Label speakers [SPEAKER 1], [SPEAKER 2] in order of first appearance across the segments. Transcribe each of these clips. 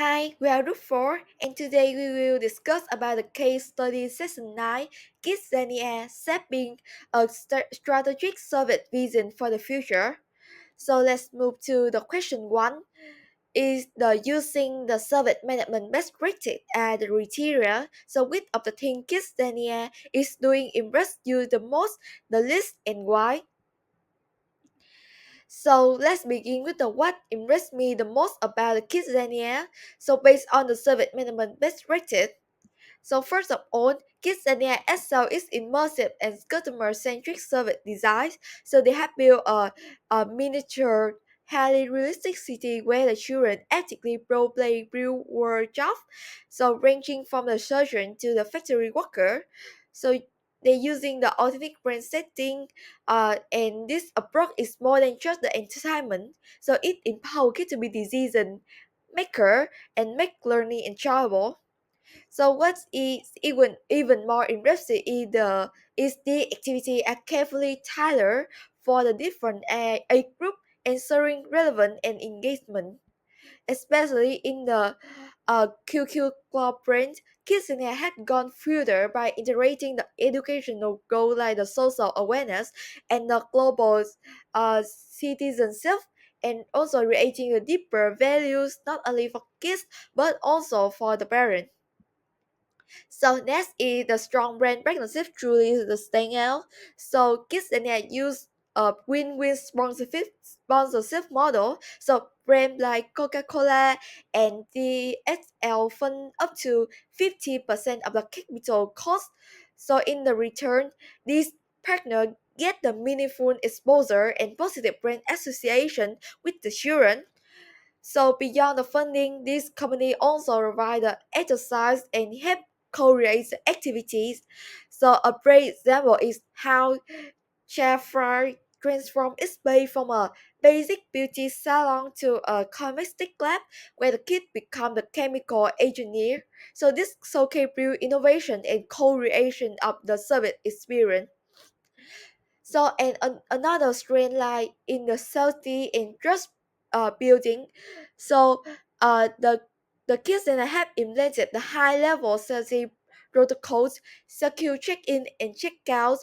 [SPEAKER 1] Hi, we are Group 4 and today we will discuss about the case study Season 9, KidZania Shaping a Strategic Soviet Vision for the Future. So let's move to the question 1. Is the using the Soviet management best rated as the criteria? So which of the things KidZania is doing impress you the most, the least, and why? So let's begin with the what impressed me the most about the KidZania. So based on the Soviet minimum best rated. So first of all, KidZania excel is immersive and customer-centric service design. So they have built a miniature, highly realistic city where the children actively role-play real-world jobs. So ranging from the surgeon to the factory worker. So they're using the authentic brand setting, and this approach is more than just the entertainment. So it empowers kids to be decision maker and make learning enjoyable. So what is even more impressive is the activity are carefully tailored for the different age group, ensuring relevant and engagement, especially in the QQ Club brand. KidZania had gone further by integrating the educational goal like the social awareness and the global citizenship, and also creating the deeper values not only for kids but also for the parents. So next is the strong brand partnership truly is the stand out. So KidZania use a win-win sponsorship model. So brand like Coca-Cola and DSL fund up to 50% of the capital cost. So in the return, these partners get the meaningful exposure and positive brand association with the children. So beyond the funding, this company also provide the exercise and help co-create activities. So a great example is how Chefry transformed its base from a basic beauty salon to a cosmetic lab where the kid become the chemical engineer. So this showcase real innovation and co-creation of the service experience. So another strength lie in the safety and trust building. So the kids that have implemented the high level safety protocols, secure check-in and check-out,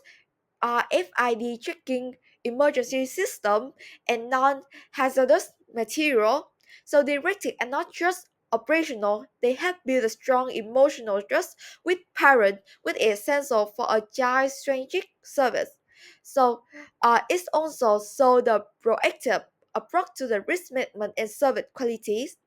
[SPEAKER 1] RFID checking, emergency system, and non-hazardous material. So the directed are not just operational, they have built a strong emotional trust with parents, which is essential for a child strategic service. So it's also so the proactive approach to the risk management and service qualities.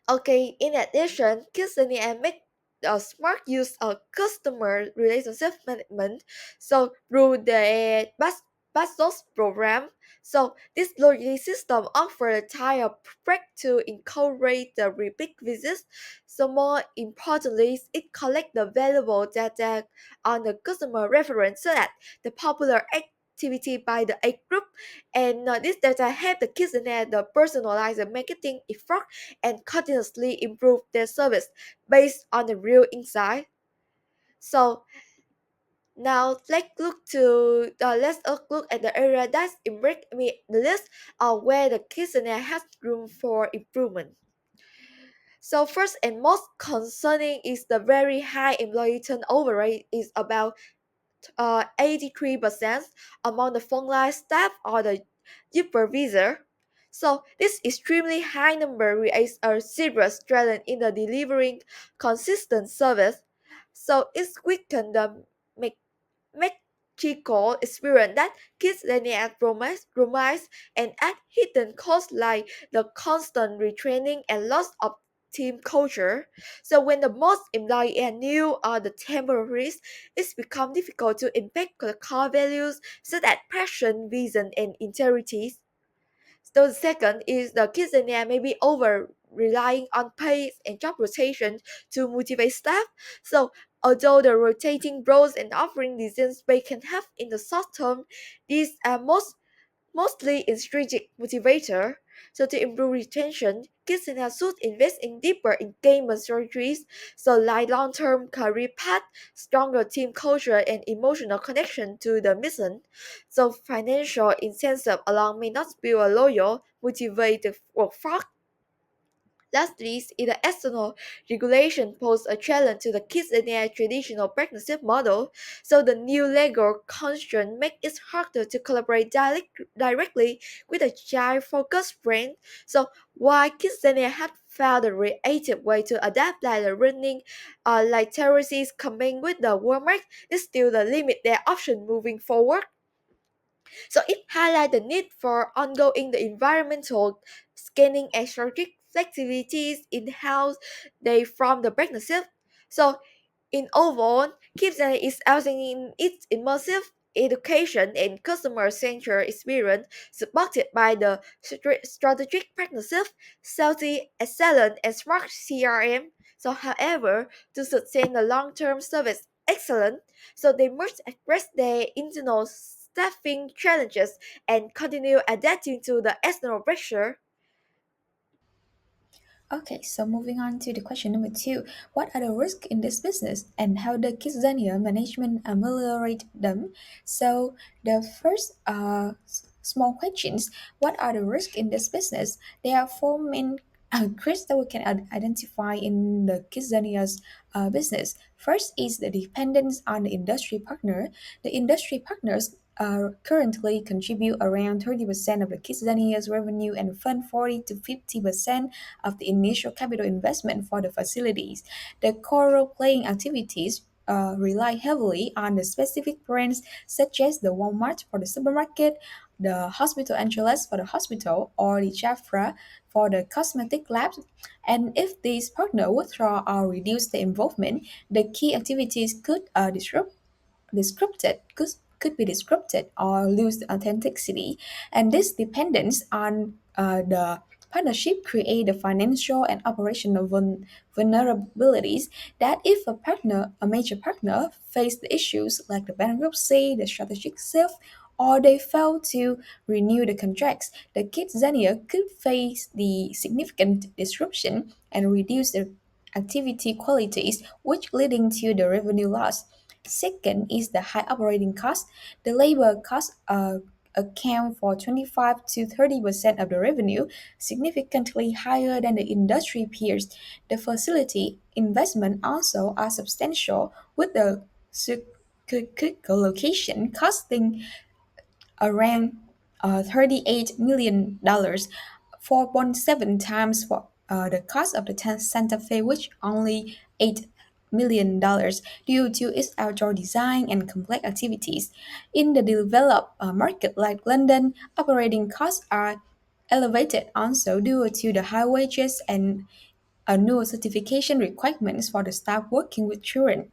[SPEAKER 1] Okay, in addition, KidZania make a smart use of customer relationship management. So through the BASOS program, so this loyalty system offers a type of product to incorporate the repeat visits. So more importantly, it collects the valuable data on the customer reference so that the popular activity by the age group, and this data help the KidZania the personalized marketing effort and continuously improve their service based on the real insight. So now let's look at the area that impressed me the list of where the questionnaire has room for improvement. So first and most concerning is the very high employee turnover rate is about 83% among the frontline staff or the supervisor. So this extremely high number creates a serious challenge in the delivering consistent service. So it's weakened the magical experience that kids linear promise and add hidden costs like the constant retraining and loss of team culture. So when the most employee are new or the temporaries, it's become difficult to impact the core values such as passion, vision, and integrity. So the second is the KidZania may be over relying on pay and job rotation to motivate staff. So although the rotating roles and offering decisions they can have in the short term, these are mostly in strategic motivator. So to improve retention, KidZania should invest in deeper engagement strategies, so like long-term career path, stronger team culture, and emotional connection to the mission. So financial incentive alone may not build a loyal, motivated workforce. Lastly, is the external regulation pose a challenge to the KidZania traditional partnership model. So the new legal constraint make it harder to collaborate directly with a child-focused brand. So while KidZania had found a creative way to adapt like the running like terrorists coming with the Walmart, is still the limit their option moving forward. So it highlights the need for ongoing the environmental scanning and strategic flexibilities in how they from the partnership. So in overall, KidZania is housing in its immersive education and customer-centered experience supported by the strategic partnership, Salty, Excellent, and Smart CRM. So however, to sustain the long-term service excellence, so they must address their internal staffing challenges and continue adapting to the external pressure.
[SPEAKER 2] Okay, so moving on to the question number two. What are the risks in this business and how the KidZania management ameliorate them? So the first small questions, what are the risks in this business? There are four main risks that we can identify in the KidZania's business. First is the dependence on the industry partner. The industry partners currently contribute around 30% of the KidZania's revenue and fund 40 to 50% of the initial capital investment for the facilities. The core role-playing activities rely heavily on the specific brands such as the Walmart for the supermarket, the Hospital Angeles for the hospital, or the Jafra for the cosmetic labs. And if these partners withdraw or reduce their involvement, the key activities could could be disrupted or lose the authenticity, and this dependence on the partnership create the financial and operational vulnerabilities that if a major partner face the issues like the bankruptcy, the strategic shift, or they fail to renew the contracts, the KidZania could face the significant disruption and reduce the activity qualities, which leading to the revenue loss. Second is the high operating cost. The labor costs account for 25 to 30% of the revenue, significantly higher than the industry peers. The facility investment also are substantial, with the location costing around $38 million, 4.7 times for the cost of the Santa Fe, which only $8 million due to its outdoor design and complex activities. In the developed market like London, operating costs are elevated also due to the high wages and new certification requirements for the staff working with children.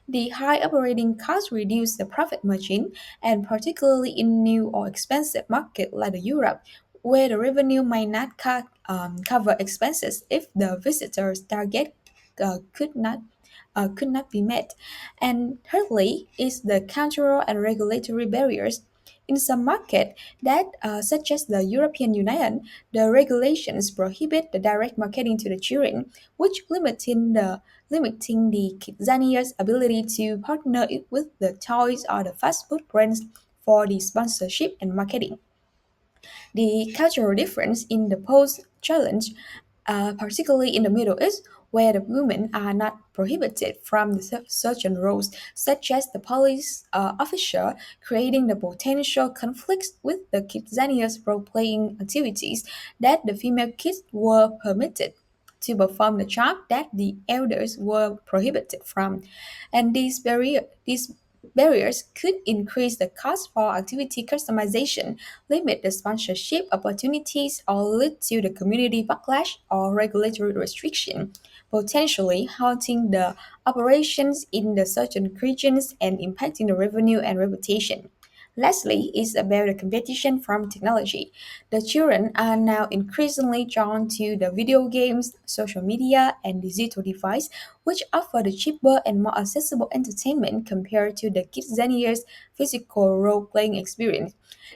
[SPEAKER 2] The high operating costs reduce the profit margin, and particularly in new or expensive markets like the Europe, where the revenue might not cover expenses if the visitors' target uh, could not could not be met. And thirdly is the cultural and regulatory barriers. In some markets that, such as the European Union, the regulations prohibit the direct marketing to the children, which limiting the Kidzania's ability to partner with the toys or the fast food brands for the sponsorship and marketing. The cultural difference in the post challenge, particularly in the Middle East, where the women are not prohibited from the certain roles, such as the police officer, creating the potential conflicts with the Kidzania's role-playing activities that the female kids were permitted to perform the job that the elders were prohibited from. And these barriers could increase the cost for activity customization, limit the sponsorship opportunities, or lead to the community backlash or regulatory restriction, potentially halting the operations in the certain regions and impacting the revenue and reputation. Lastly, is about the competition from technology. The children are now increasingly drawn to the video games, social media, and digital device, which offer the cheaper and more accessible entertainment compared to the KidZania's physical role-playing experience.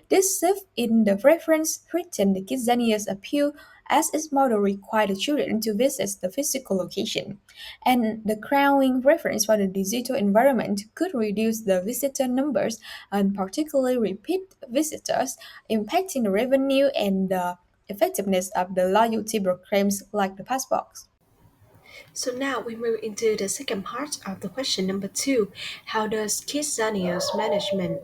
[SPEAKER 2] This shift in the preference threatened the KidZania's appeal as its model required the children to visit the physical location. And the crowding preference for the digital environment could reduce the visitor numbers and particularly repeat visitors, impacting the revenue and the effectiveness of the loyalty programs like the Passbox.
[SPEAKER 3] So now we move into the second part of the question number two. How does KidZania's management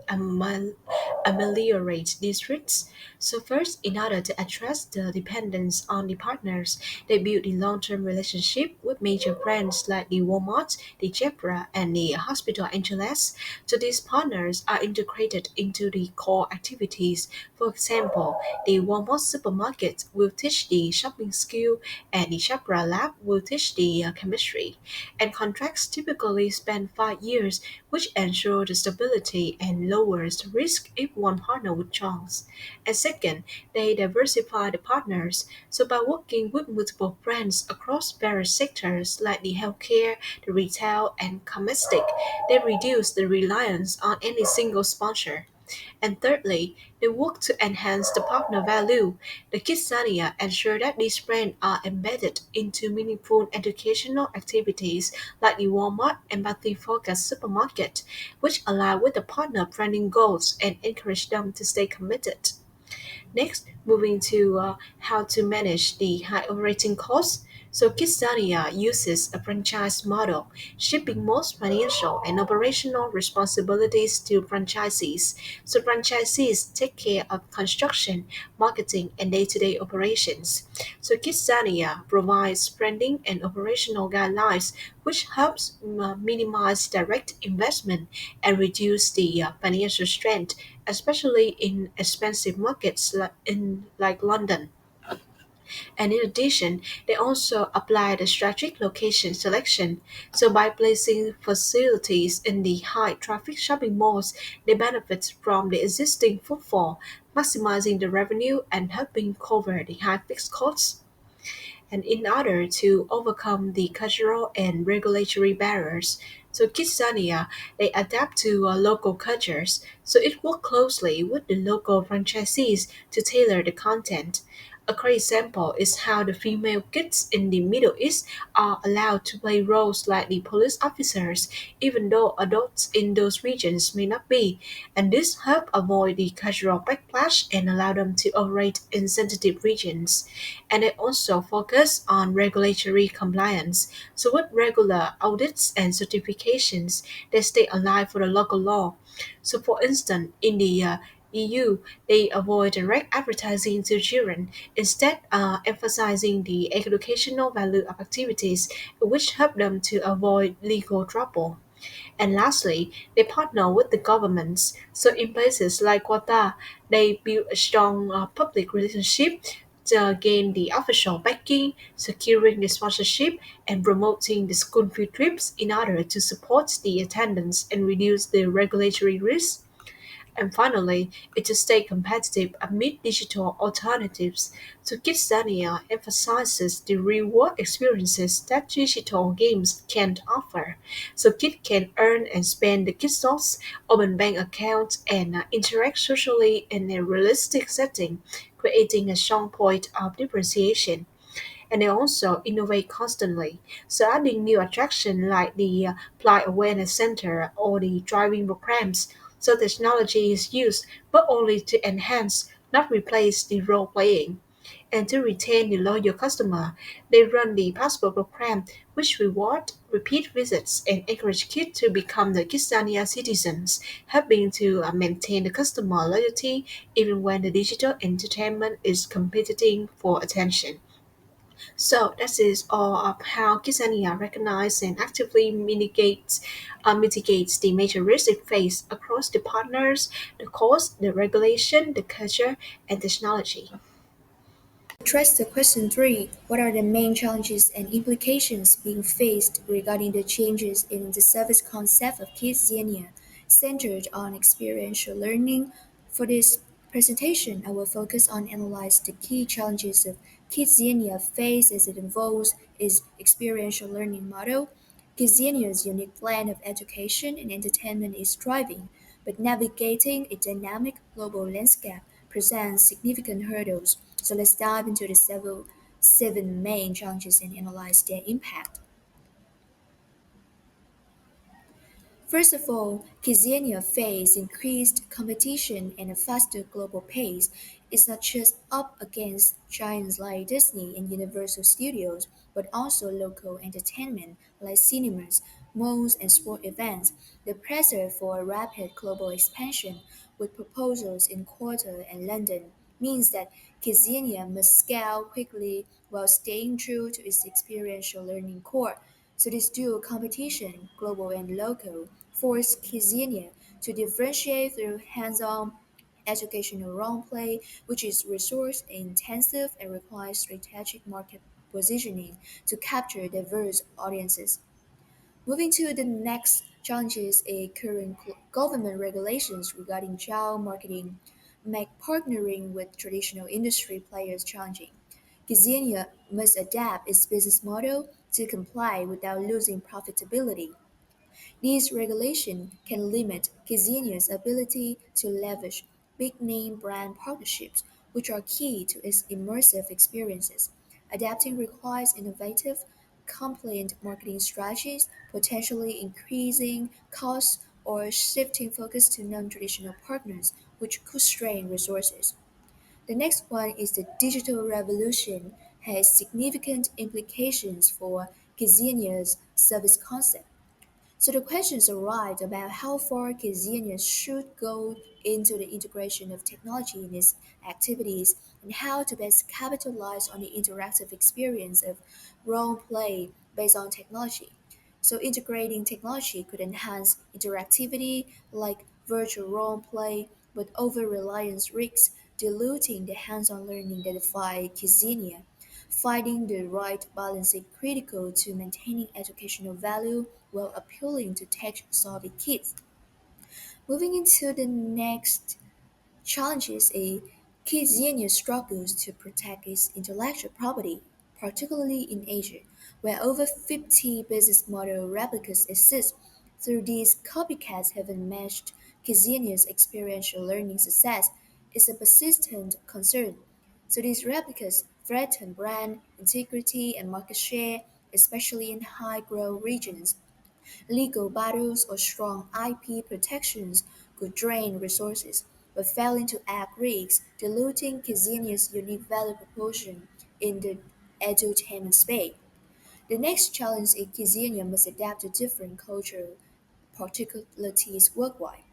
[SPEAKER 3] ameliorate these risks? So first, in order to address the dependence on the partners, they build a long-term relationship with major brands like the Walmart, the Zebra, and the Hospital Angeles. So these partners are integrated into the core activities. For example, the Walmart supermarket will teach the shopping skill, and the Zebra lab will teach the chemistry. And contracts typically span 5 years, which ensure the stability and lowers the risk if one partner withdraws. And second, they diversify the partners. So by working with multiple brands across various sectors like the healthcare, the retail, and cosmetic, they reduce the reliance on any single sponsor. And thirdly, they work to enhance the partner value. The KidZania ensure that these brands are embedded into meaningful educational activities like the Walmart empathy-focused supermarket, which align with the partner branding goals and encourage them to stay committed. Next, moving to how to manage the high operating costs. So KidZania uses a franchise model, shipping most financial and operational responsibilities to franchisees. So franchisees take care of construction, marketing, and day-to-day operations. So KidZania provides branding and operational guidelines, which helps minimize direct investment and reduce the financial strain, especially in expensive markets like London. And in addition, they also apply the strategic location selection. So by placing facilities in the high traffic shopping malls, they benefit from the existing footfall, maximizing the revenue and helping cover the high fixed costs. And in order to overcome the cultural and regulatory barriers. So Kidsania, they adapt to local cultures, so it works closely with the local franchisees to tailor the content. A great example is how the female kids in the Middle East are allowed to play roles like the police officers, even though adults in those regions may not be, and this helps avoid the cultural backlash and allow them to operate in sensitive regions. And they also focus on regulatory compliance. So with regular audits and certifications, they stay alive for the local law. So for instance, in the EU, they avoid direct advertising to children, instead emphasizing the educational value of activities, which help them to avoid legal trouble. And lastly, they partner with the governments. So in places like Qatar, they build a strong public relationship to gain the official backing, securing the sponsorship, and promoting the school field trips in order to support the attendance and reduce the regulatory risk. And finally, is to stay competitive amid digital alternatives. So Kidsania emphasizes the real-world experiences that digital games can't offer. So kids can earn and spend the Kidsos, open bank accounts, and interact socially in a realistic setting, creating a strong point of differentiation. And they also innovate constantly. So adding new attractions like the Flight Awareness Center or the driving programs. So technology is used, but only to enhance, not replace the role playing. And to retain the loyal customer, they run the passport program, which reward repeat visits and encourage kids to become the Kidsania citizens, helping to maintain the customer loyalty even when the digital entertainment is competing for attention. So that is all of how KidZania recognizes and actively mitigates the major risks it faces across the partners, the cost, the regulation, the culture, and technology.
[SPEAKER 1] Address the question 3. What are the main challenges and implications being faced regarding the changes in the service concept of KidZania, centered on experiential learning? For this presentation, I will focus on analyze the key challenges of KidZania face as it involves its experiential learning model. KidZania's unique blend of education and entertainment is thriving, but navigating a dynamic global landscape presents significant hurdles. So let's dive into the seven main challenges and analyze their impact. First of all, KidZania faced increased competition and a faster global pace.
[SPEAKER 2] It's not just up against giants like Disney and Universal Studios, but also local entertainment like cinemas, malls, and sport events. The pressure for a rapid global expansion with proposals in Qatar and London means that KidZania must scale quickly while staying true to its experiential learning core. So this dual competition, global and local, forced KidZania to differentiate through hands-on educational role-play, which is resource-intensive and requires strategic market positioning to capture diverse audiences. Moving to the next challenges, a current government regulations regarding child marketing make partnering with traditional industry players challenging. Kizania must adapt its business model to comply without losing profitability. These regulations can limit Kidzania's ability to leverage big-name brand partnerships, which are key to its immersive experiences. Adapting requires innovative, compliant marketing strategies, potentially increasing costs or shifting focus to non-traditional partners, which could strain resources. The next one is the digital revolution has significant implications for Kidzania's service concept. So the questions arise about how far KidZania should go into the integration of technology in its activities and how to best capitalize on the interactive experience of role play based on technology. So integrating technology could enhance interactivity like virtual role play, but over-reliance risks diluting the hands-on learning that define KidZania. Finding the right balance is critical to maintaining educational value while appealing to tech-savvy kids. Moving into the next challenge is a KidZania struggles to protect its intellectual property, particularly in Asia, where over 50 business model replicas exist. Through these copycats haven't matched KidZania's experiential learning success is a persistent concern. So these replicas threaten brand integrity and market share, especially in high-growth regions. Legal battles or strong IP protections could drain resources, but failing to act risks diluting KidZania's unique value proposition in the edutainment space. The next challenge is KidZania must adapt to different cultural particularities worldwide.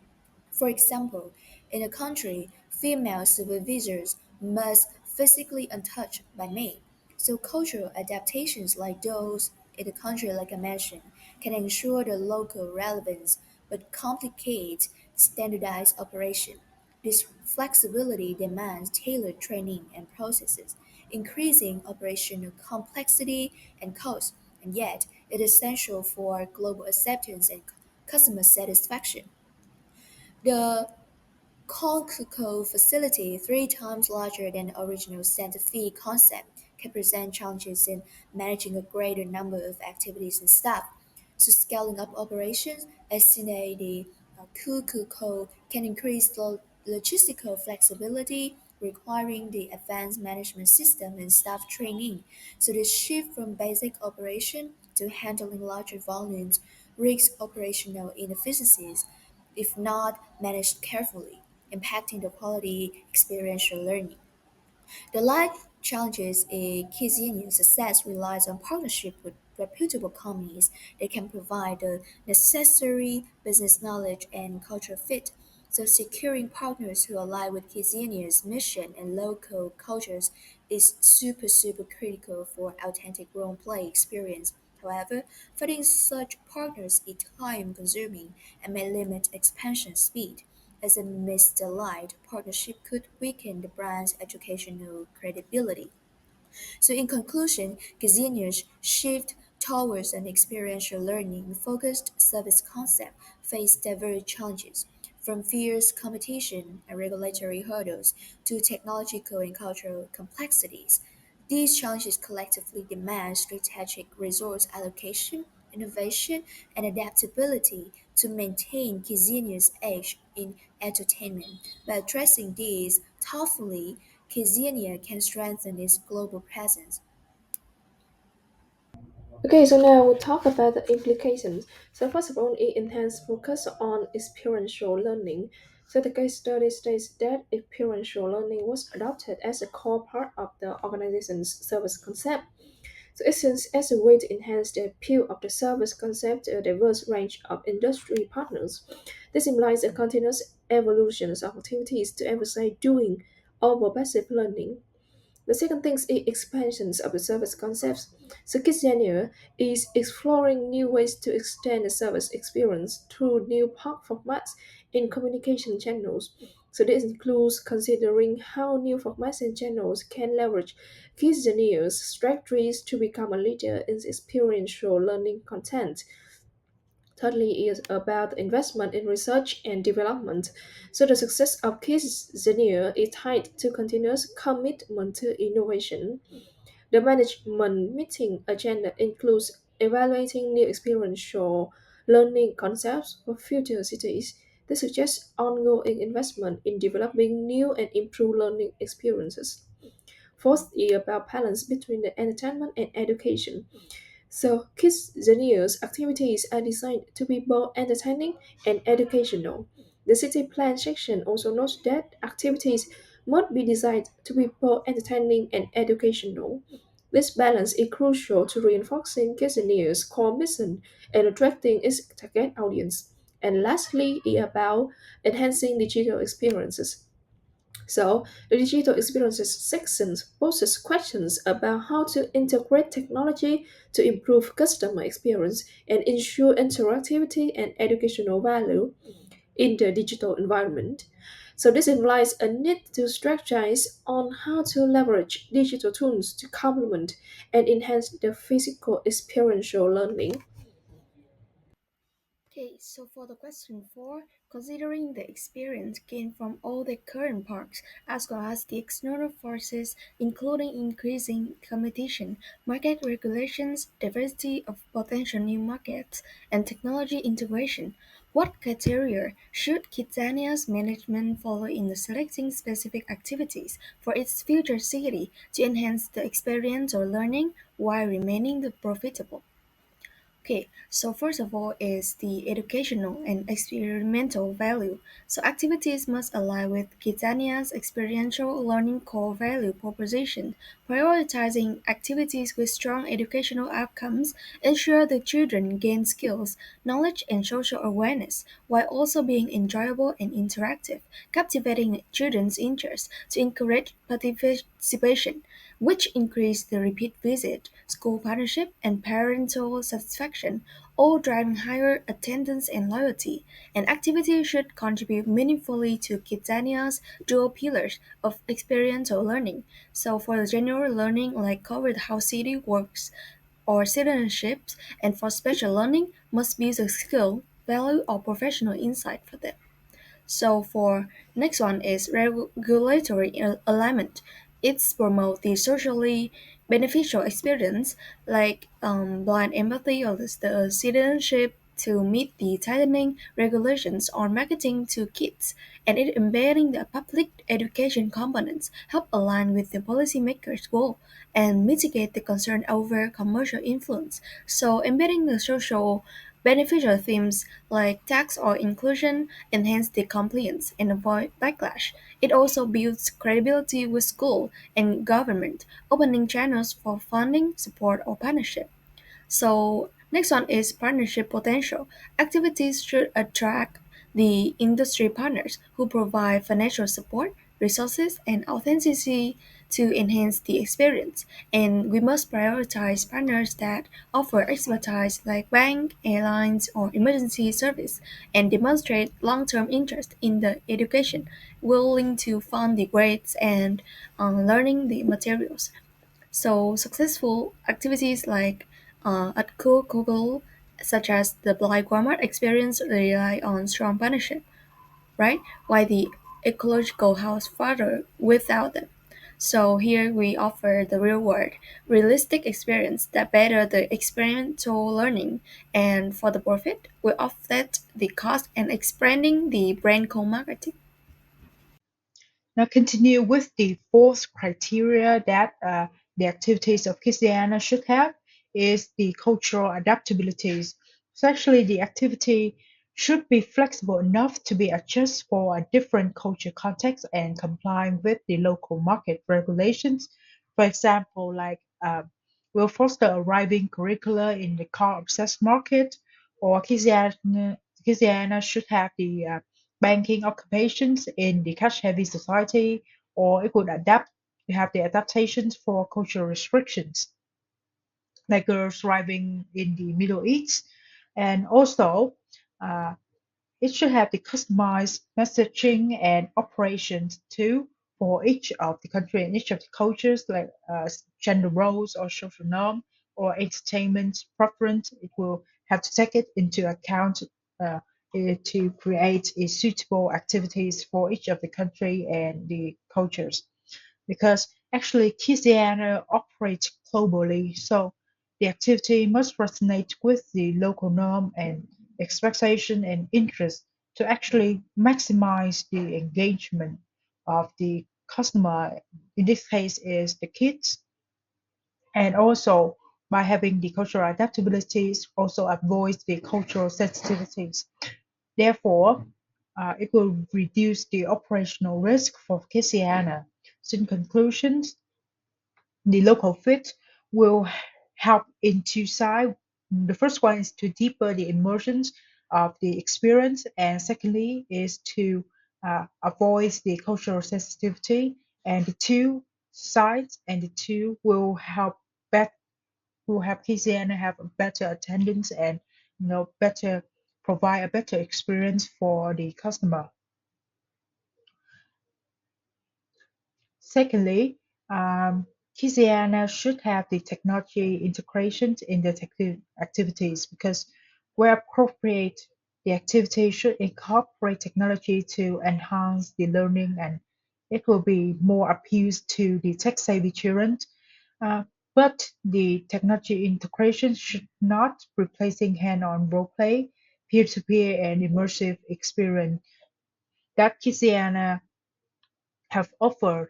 [SPEAKER 2] For example, in a country, female supervisors must physically untouched by men. So cultural adaptations like those in a country like I mentioned can ensure the local relevance but complicate standardized operation. This flexibility demands tailored training and processes, increasing operational complexity and cost, and yet it is essential for global acceptance and customer satisfaction. The Concuco facility, three times larger than the original Santa Fe concept, can present challenges in managing a greater number of activities and staff. So scaling up operations, estimate the Cuckoo can increase the logistical flexibility, requiring the advanced management system and staff training. So the shift from basic operation to handling larger volumes risks operational inefficiencies if not managed carefully, impacting the quality experiential learning. The life challenges a KidZanian success relies on partnership with reputable companies that can provide the necessary business knowledge and cultural fit. So securing partners who align with KidZania's mission and local cultures is super critical for authentic role play experience. However, finding such partners is time consuming and may limit expansion speed. As a misaligned partnership could weaken the brand's educational credibility. So in conclusion, Gazinia's shift towards an experiential learning focused service concept faced diverse challenges, from fierce competition and regulatory hurdles to technological and cultural complexities. These challenges collectively demand strategic resource allocation, innovation, and adaptability to maintain Kizinia's edge in entertainment. By addressing these thoughtfully, KidZania can strengthen its global presence.
[SPEAKER 1] Okay, so now we'll talk about the implications. So first of all, it enhances focus on experiential learning.
[SPEAKER 4] So the case study states that experiential learning was adopted as a core part of the organization's service concept. So it serves as a way to enhance the appeal of the service concept to a diverse range of industry partners. This implies a continuous evolution of activities to emphasize doing over passive learning. The second thing is expansions of the service concepts. So KidZania is exploring new ways to extend the service experience through new park formats in communication channels. So this includes considering how new formats and channels can leverage KidZania's strategies to become a leader in experiential learning content. Thirdly, is about investment in research and development. So the success of KidZania is tied to continuous commitment to innovation. The management meeting agenda includes evaluating new experiential learning concepts for future cities. This suggests ongoing investment in developing new and improved learning experiences. Fourth is about balance between the entertainment and education. So, KidZania's activities are designed to be both entertaining and educational. The city plan section also notes that activities must be designed to be both entertaining and educational. This balance is crucial to reinforcing KidZania's core mission and attracting its target audience. And lastly, is about enhancing digital experiences. So, the digital experiences section poses questions about how to integrate technology to improve customer experience and ensure interactivity and educational value in the digital environment. So, this implies a need to strategize on how to leverage digital tools to complement and enhance the physical experiential learning.
[SPEAKER 5] Okay, so for the question 4, considering the experience gained from all the current parks, as well as the external forces, including increasing competition, market regulations, diversity of potential new markets, and technology integration, what criteria should Kidzania's management follow in selecting specific activities for its future city to enhance the experience or learning while remaining profitable? Okay, so first of all is the educational and experimental value. So activities must align with Kidzania's experiential learning core value proposition. Prioritizing activities with strong educational outcomes ensure the children gain skills, knowledge, and social awareness, while also being enjoyable and interactive, captivating children's interest to encourage participation, which increase the repeat visit, school partnership, and parental satisfaction, all driving higher attendance and loyalty. And activities should contribute meaningfully to Kidzania's dual pillars of experiential learning. So for the general learning, like covered how city works or citizenships, and for special learning, must be the skill, value, or professional insight for them. So for next one is regulatory alignment. It's promote the socially beneficial experience like blind empathy or the citizenship to meet the tightening regulations on marketing to kids, and it embedding the public education components help align with the policymakers' goal and mitigate the concern over commercial influence. So embedding the social beneficial themes like tax or inclusion enhance the compliance and avoid backlash. It also builds credibility with school and government, opening channels for funding, support, or partnership. So next one is partnership potential. Activities should attract the industry partners who provide financial support, resources, and authenticity to enhance the experience. And we must prioritize partners that offer expertise like bank, airlines, or emergency service and demonstrate long-term interest in the education, willing to fund the grades and learning the materials. So successful activities like at Google, such as the Blind Grammar experience, rely on strong partnership, right? While the ecological house further without them. So here we offer the real world, realistic experience that better the experiential learning, and for the profit, we offset the cost and expanding the brand co-marketing.
[SPEAKER 6] Now continue with the fourth criteria that the activities of KidZania should have is the cultural adaptabilities. So actually the activity should be flexible enough to be adjusted for a different culture context and complying with the local market regulations. For example, like will foster arriving curricula in the car-obsessed market, or KidZania should have the banking occupations in the cash-heavy society, or it could adapt to have the adaptations for cultural restrictions, like girls thriving in the Middle East, and also. Uh, it should have the customized messaging and operations too for each of the country and each of the cultures, like gender roles or social norm or entertainment preference. It will have to take it into account uh, to create a suitable activities for each of the country and the cultures, because actually KidZania operates globally, so the activity must resonate with the local norm and expectation and interest to actually maximize the engagement of the customer. In this case, is the kids, and also by having the cultural adaptabilities, also avoids the cultural sensitivities. Therefore, it will reduce the operational risk for KidZania. So in conclusions, the local fit will help in two sides. The first one is to deepen the immersions of the experience, and secondly is to avoid the cultural sensitivity. And the two sides and the two will help will help KCN have a better attendance and better provide a better experience for the customer. Secondly, KZN should have the technology integrations in the activities, because where appropriate, the activity should incorporate technology to enhance the learning, and it will be more appeals to the tech-savvy children. Uh, but the technology integration should not replacing hand-on role play, peer-to-peer, and immersive experience that KZN have offered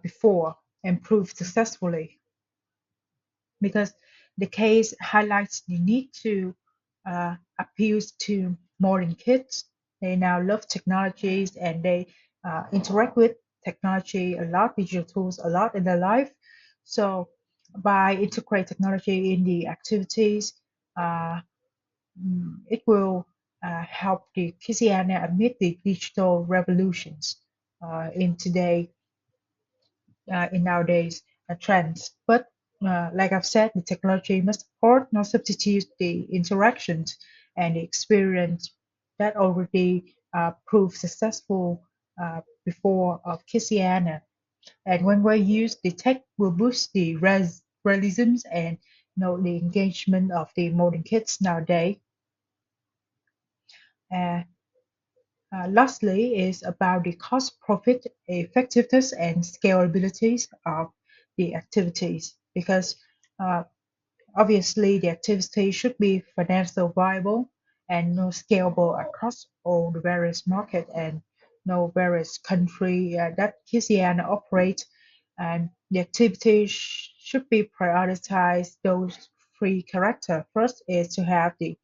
[SPEAKER 6] before and proved successfully, because the case highlights the need to appeal to modern kids. They now love technologies and they interact with technology a lot, digital tools a lot in their life. So by integrate technology in the activities, uh, it will help the Kisiana amid the digital revolutions in today in nowadays trends. But like I've said, the technology must support, not substitute the interactions and the experience that already proved successful before of Kisiana. And when we use the tech, will boost the realisms and the engagement of the modern kids nowadays. Uh, Lastly is about the cost profit effectiveness and scalability of the activities, because uh, obviously the activity should be financially viable and scalable across all the various market and various country that KCN operate, and the activity should be prioritized those three character. First is to have the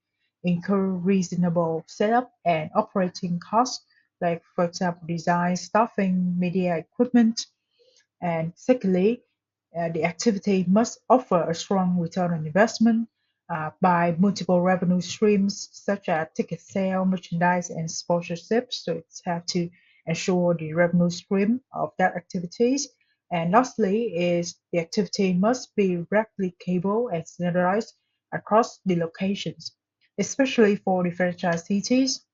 [SPEAKER 6] incur reasonable setup and operating costs, like for example design, staffing, media equipment, and secondly, the activity must offer a strong return on investment by multiple revenue streams such as ticket sale, merchandise, and sponsorships. So it's have to ensure the revenue stream of that activities. And lastly is the activity must be replicable and standardized across the locations, especially for the franchise cities,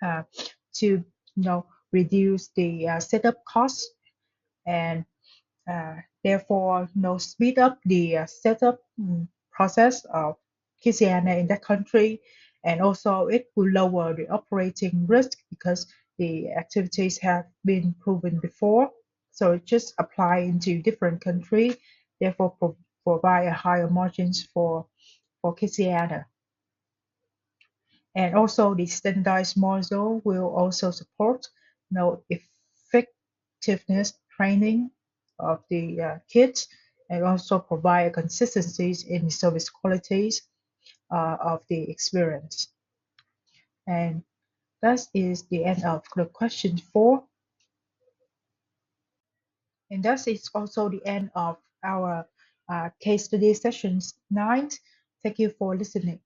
[SPEAKER 6] uh, to reduce the setup costs and therefore speed up the setup process of KCNA in that country, and also it will lower the operating risk because the activities have been proven before. So it just apply into different country, therefore provide a higher margins for KCNA. And also the standardized model will also support effectiveness training of the kids, and also provide consistencies in the service qualities of the experience. And that is the end of the question 4. And that is also the end of our case study sessions 9. Thank you for listening.